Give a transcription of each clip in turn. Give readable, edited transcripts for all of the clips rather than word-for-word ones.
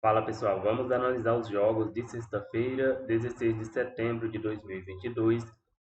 Fala pessoal, vamos analisar os jogos de sexta-feira, 16 de setembro de 2022,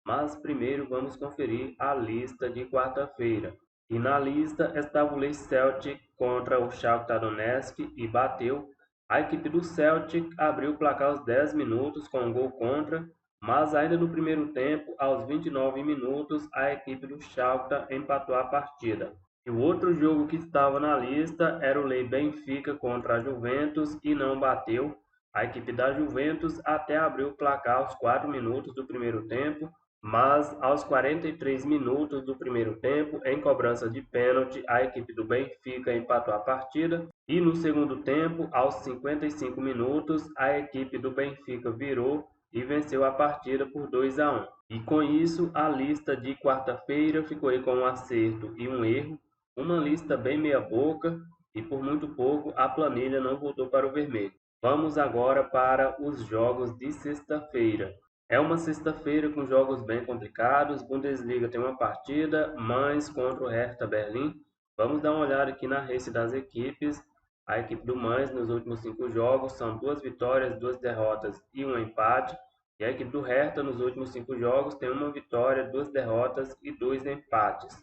mas primeiro vamos conferir a lista de quarta-feira. E na lista estava o Leeds Celtic contra o Shakhtar Donetsk e bateu. A equipe do Celtic abriu o placar aos 10 minutos com um gol contra, mas ainda no primeiro tempo, aos 29 minutos, a equipe do Shakhtar empatou a partida. E o outro jogo que estava na lista era o Lei Benfica contra a Juventus e não bateu. A equipe da Juventus até abriu o placar aos 4 minutos do primeiro tempo, mas aos 43 minutos do primeiro tempo, em cobrança de pênalti, a equipe do Benfica empatou a partida. E no segundo tempo, aos 55 minutos, a equipe do Benfica virou e venceu a partida por 2-1. E com isso, a lista de quarta-feira ficou aí com um acerto e um erro. Uma lista bem meia boca e por muito pouco a planilha não voltou para o vermelho. Vamos agora para os jogos de sexta-feira. É uma sexta-feira com jogos bem complicados. Bundesliga tem uma partida, Mainz contra o Hertha Berlim. Vamos dar uma olhada aqui na race das equipes. A equipe do Mainz nos últimos 5 jogos são 2 vitórias, 2 derrotas e um empate. E a equipe do Hertha nos últimos 5 jogos tem 1 vitória, 2 derrotas e 2 empates.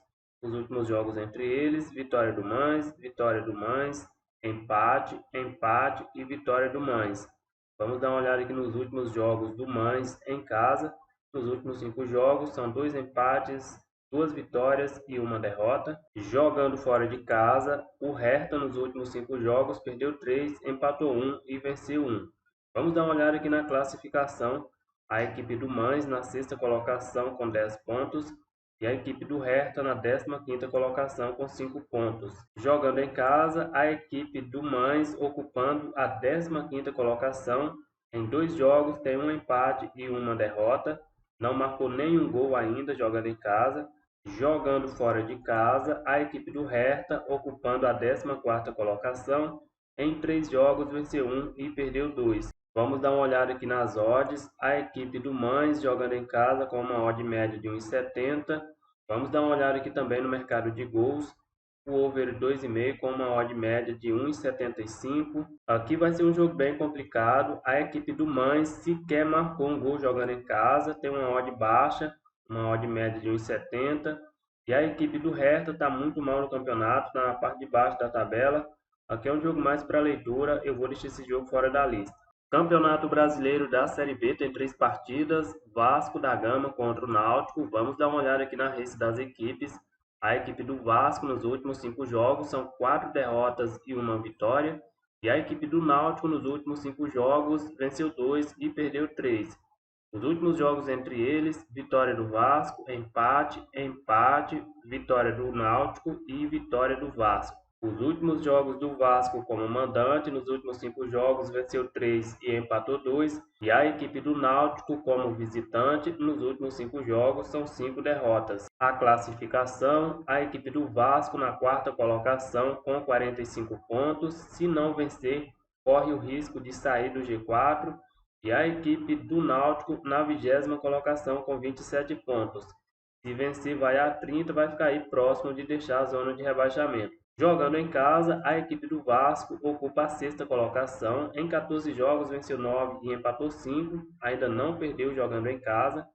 Os últimos jogos entre eles, vitória do Mainz, empate, empate e vitória do Mainz. Vamos dar uma olhada aqui nos últimos jogos do Mainz em casa. Nos últimos 5 jogos são 2 empates, 2 vitórias e 1 derrota. Jogando fora de casa, o Hertha nos últimos 5 jogos perdeu 3, empatou 1 e venceu 1. Vamos dar uma olhada aqui na classificação. A equipe do Mainz na sexta colocação com 10 pontos. E a equipe do Hertha na 15ª colocação com 5 pontos. Jogando em casa, a equipe do Mainz ocupando a 15ª colocação. Em 2 jogos tem um empate e uma derrota. Não marcou nenhum gol ainda jogando em casa. Jogando fora de casa, a equipe do Hertha ocupando a 14ª colocação. Em 3 jogos venceu 1 e perdeu 2. Vamos dar uma olhada aqui nas odds. A equipe do Mainz jogando em casa com uma odd média de 1,70. Vamos dar uma olhada aqui também no mercado de gols. O over 2,5 com uma odd média de 1,75. Aqui vai ser um jogo bem complicado. A equipe do Mainz sequer marcou um gol jogando em casa. Tem uma odd baixa, uma odd média de 1,70. E a equipe do Hertha está muito mal no campeonato, está na parte de baixo da tabela. Aqui é um jogo mais para leitura. Eu vou deixar esse jogo fora da lista. Campeonato Brasileiro da Série B tem 3 partidas, Vasco da Gama contra o Náutico. Vamos dar uma olhada aqui na race das equipes. A equipe do Vasco nos últimos 5 jogos são 4 derrotas e 1 vitória. E a equipe do Náutico nos últimos 5 jogos venceu 2 e perdeu 3. Os últimos jogos entre eles, vitória do Vasco, empate, empate, vitória do Náutico e vitória do Vasco. Os últimos jogos do Vasco como mandante, nos últimos 5 jogos, venceu 3 e empatou 2. E a equipe do Náutico como visitante, nos últimos 5 jogos, são 5 derrotas. A classificação, a equipe do Vasco na 4ª colocação com 45 pontos. Se não vencer, corre o risco de sair do G4. E a equipe do Náutico na 20ª colocação com 27 pontos. Se vencer, vai a 30, vai ficar aí próximo de deixar a zona de rebaixamento. Jogando em casa, a equipe do Vasco ocupa a 6ª colocação. Em 14 jogos, venceu 9 e empatou 5. Ainda não perdeu jogando em casa.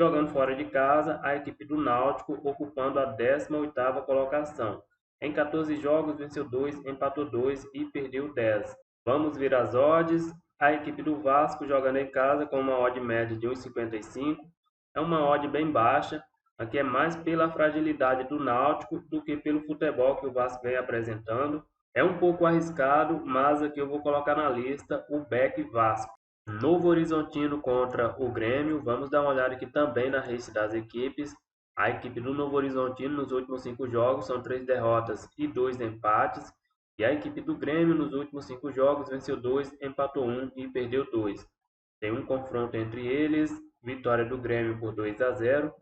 Jogando fora de casa, a equipe do Náutico ocupando a 18ª colocação. Em 14 jogos, venceu 2, empatou 2 e perdeu 10. Vamos ver as odds. A equipe do Vasco jogando em casa com uma odd média de 1,55. É uma odd bem baixa. Aqui é mais pela fragilidade do Náutico do que pelo futebol que o Vasco vem apresentando. É um pouco arriscado, mas aqui eu vou colocar na lista o Beck Vasco. Novo Horizontino contra o Grêmio. Vamos dar uma olhada aqui também na race das equipes. A equipe do Novo Horizontino nos últimos 5 jogos são 3 derrotas e 2 empates. E a equipe do Grêmio nos últimos 5 jogos venceu 2, empatou 1 e perdeu 2. Tem um confronto entre eles, vitória do Grêmio por 2-0.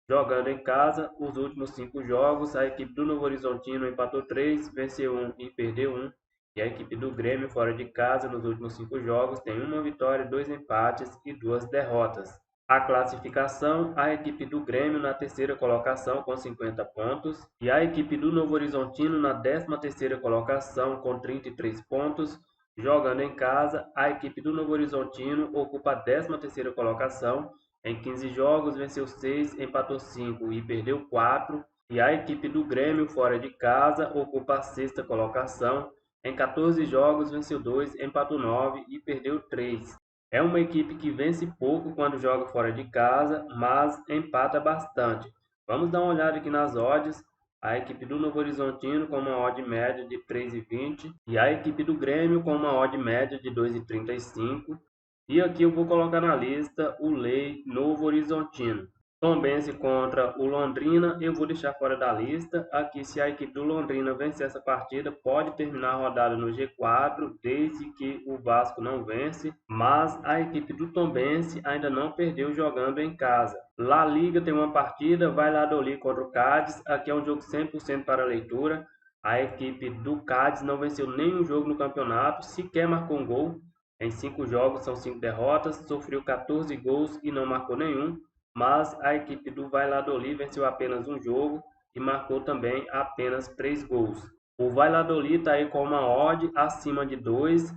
Jogando em casa, os últimos 5 jogos, a equipe do Novo Horizontino empatou 3, venceu 1 e perdeu 1. E a equipe do Grêmio fora de casa, nos últimos 5 jogos, tem 1 vitória, 2 empates e 2 derrotas. A classificação, a equipe do Grêmio na 3ª colocação com 50 pontos. E a equipe do Novo Horizontino na 13ª colocação com 33 pontos. Jogando em casa, a equipe do Novo Horizontino ocupa a 13ª colocação. Em 15 jogos, venceu 6, empatou 5 e perdeu 4. E a equipe do Grêmio, fora de casa, ocupa a 6ª colocação. Em 14 jogos, venceu 2, empatou 9 e perdeu 3. É uma equipe que vence pouco quando joga fora de casa, mas empata bastante. Vamos dar uma olhada aqui nas odds. A equipe do Novo Horizontino com uma odd média de 3,20 e a equipe do Grêmio com uma odd média de 2,35. E aqui eu vou colocar na lista o Lei Novo Horizontino. Tombense contra o Londrina, eu vou deixar fora da lista. Aqui, se a equipe do Londrina vencer essa partida, pode terminar a rodada no G4, desde que o Vasco não vence. Mas a equipe do Tombense ainda não perdeu jogando em casa. La Liga tem uma partida, Valladolid contra o Cádiz. Aqui é um jogo 100% para leitura. A equipe do Cádiz não venceu nenhum jogo no campeonato, sequer marcou um gol. Em 5 jogos são 5 derrotas, sofreu 14 gols e não marcou nenhum. Mas a equipe do Valladolid venceu apenas um jogo e marcou também apenas 3 gols. O Valladolid está aí com uma odd acima de 2.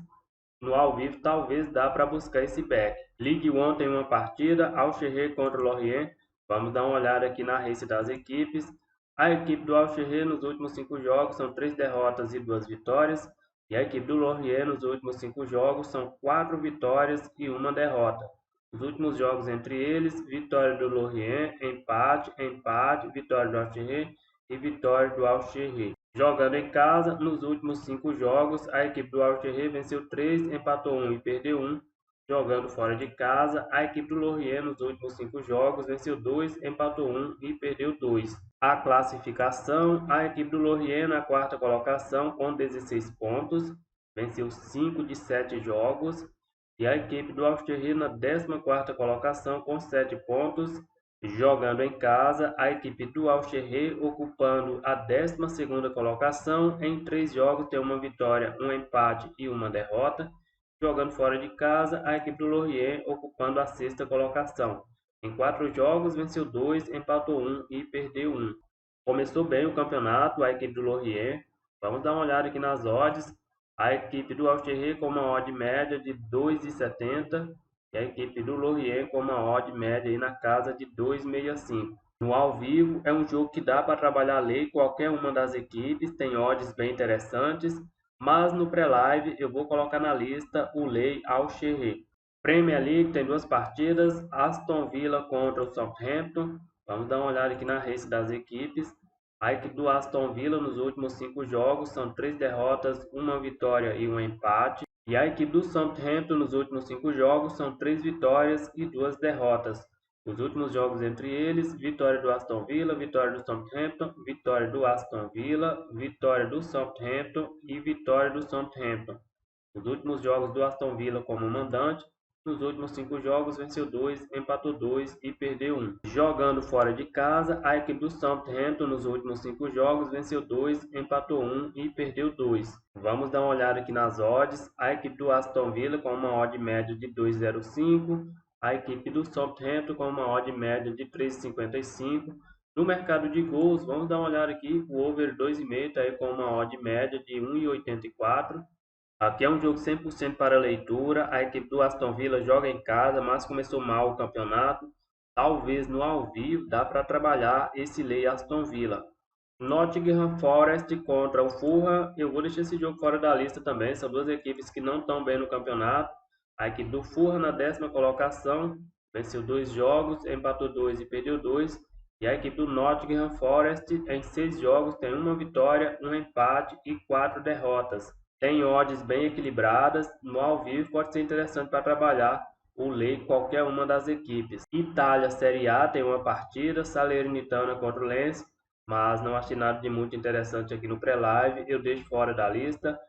No ao vivo talvez dá para buscar esse back. Ligue 1 tem uma partida, Alcherre contra o Lorient. Vamos dar uma olhada aqui na race das equipes. A equipe do Alcherre nos últimos 5 jogos são 3 derrotas e 2 vitórias. E a equipe do Lorient nos últimos 5 jogos são 4 vitórias e 1 derrota. Os últimos jogos entre eles, vitória do Lorient, empate, vitória do Alcherre e vitória do Alcherre. Jogando em casa, nos últimos 5 jogos, a equipe do Alcherre venceu 3, empatou 1 e perdeu 1. Jogando fora de casa, a equipe do Lorient nos últimos 5 jogos venceu 2, empatou 1 e perdeu 2. A classificação, a equipe do Lorient na 4ª colocação com 16 pontos, venceu 5 de 7 jogos. E a equipe do Alcherre na 14ª colocação com 7 pontos. Jogando em casa, a equipe do Alcherre ocupando a 12ª colocação. Em 3 jogos tem uma vitória, um empate e uma derrota. Jogando fora de casa, a equipe do Lorient ocupando a 6ª colocação. Em 4 jogos venceu 2, empatou 1 e perdeu 1. Começou bem o campeonato, a equipe do Lorient. Vamos dar uma olhada aqui nas odds. A equipe do Alcherre com uma odd média de 2,70 e a equipe do Lorient com uma odd média aí na casa de 2,65. No ao vivo é um jogo que dá para trabalhar lei qualquer uma das equipes, tem odds bem interessantes, mas no pré-live eu vou colocar na lista o Lei Alcherre. Premier League tem 2 partidas, Aston Villa contra o Southampton. Vamos dar uma olhada aqui na race das equipes. A equipe do Aston Villa nos últimos 5 jogos são 3 derrotas, 1 vitória e 1 empate. E a equipe do Southampton nos últimos 5 jogos são 3 vitórias e 2 derrotas. Os últimos jogos entre eles, vitória do Aston Villa, vitória do Southampton, vitória do Aston Villa, vitória do Southampton e vitória do Southampton. Os últimos jogos do Aston Villa como mandante, nos últimos 5 jogos venceu 2, empatou 2 e perdeu 1. Jogando fora de casa, a equipe do Southampton nos últimos 5 jogos venceu 2, empatou 1 e perdeu 2. Vamos dar uma olhada aqui nas odds. A equipe do Aston Villa com uma odd média de 2,05. A equipe do Southampton com uma odd média de 3,55. No mercado de gols, vamos dar uma olhada aqui. O over 2,5 está aí com uma odd média de 1,84. Aqui é um jogo 100% para leitura. A equipe do Aston Villa joga em casa, mas começou mal o campeonato. Talvez no ao vivo dá para trabalhar esse Lei Aston Villa. Nottingham Forest contra o Fulham. Eu vou deixar esse jogo fora da lista também. São 2 equipes que não estão bem no campeonato. A equipe do Fulham na 10ª colocação. Venceu 2 jogos, empatou 2 e perdeu 2. E a equipe do Nottingham Forest em 6 jogos tem 1 vitória, 1 empate e 4 derrotas. Tem odds bem equilibradas, no ao vivo pode ser interessante para trabalhar o lei qualquer uma das equipes. Itália Série A tem uma partida, Salernitana contra o Lens, mas não achei nada de muito interessante aqui no pré-live, eu deixo fora da lista.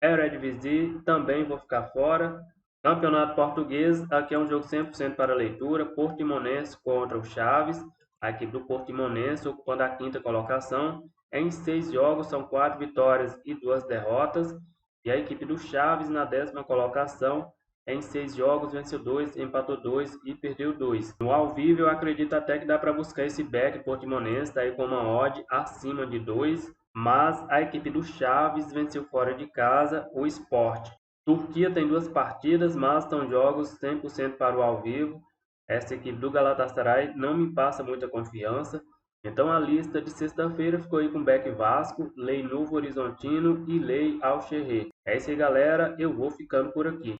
Eredivisie também vou ficar fora. Campeonato Português, aqui é um jogo 100% para leitura, Portimonense contra o Chaves, a equipe do Portimonense ocupando a 5ª colocação. Em 6 jogos são 4 vitórias e 2 derrotas. E a equipe do Chaves na 10ª colocação, em 6 jogos venceu 2, empatou 2 e perdeu 2. No ao vivo eu acredito até que dá para buscar esse back Portimonense, tá aí com uma odd acima de 2, mas a equipe do Chaves venceu fora de casa o Sport. Turquia tem 2 partidas, mas são jogos 100% para o ao vivo. Essa equipe do Galatasaray não me passa muita confiança. Então a lista de sexta-feira ficou aí com Beck Vasco, Lei Novo Horizontino e Lei Al-Sherri. É isso aí, galera. Eu vou ficando por aqui.